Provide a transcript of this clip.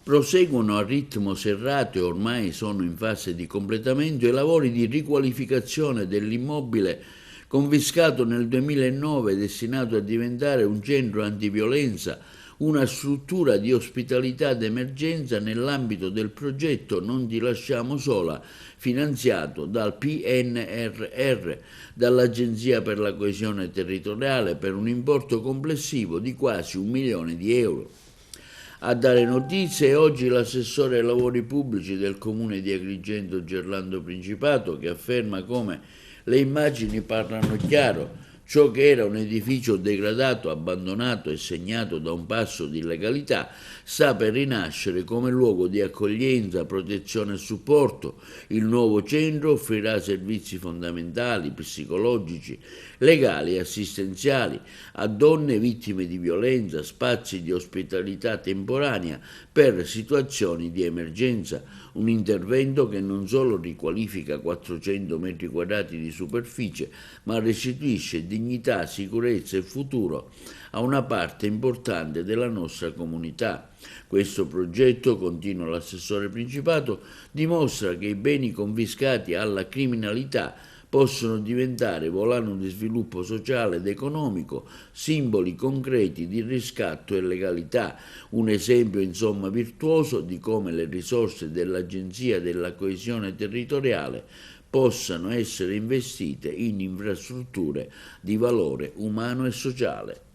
Proseguono a ritmo serrato e ormai sono in fase di completamento i lavori di riqualificazione dell'immobile confiscato nel 2009 destinato a diventare un centro antiviolenza, una struttura di ospitalità d'emergenza nell'ambito del progetto Non ti lasciamo sola, finanziato dal PNRR, dall'Agenzia per la coesione territoriale, per un importo complessivo di quasi 1 milione di euro. A dare notizie è oggi l'assessore ai lavori pubblici del comune di Agrigento Gerlando Principato, che afferma come le immagini parlano chiaro. Ciò che era un edificio degradato, abbandonato e segnato da un passo di illegalità sta per rinascere come luogo di accoglienza, protezione e supporto. Il nuovo centro offrirà servizi fondamentali, psicologici, legali e assistenziali a donne vittime di violenza, spazi di ospitalità temporanea per situazioni di emergenza. Un intervento che non solo riqualifica 400 metri quadrati di superficie, ma restituisce dignità, sicurezza e futuro a una parte importante della nostra comunità. Questo progetto, continua l'assessore Principato, dimostra che i beni confiscati alla criminalità possono diventare volano di sviluppo sociale ed economico, simboli concreti di riscatto e legalità, un esempio insomma virtuoso di come le risorse dell'Agenzia della coesione territoriale possano essere investite in infrastrutture di valore umano e sociale.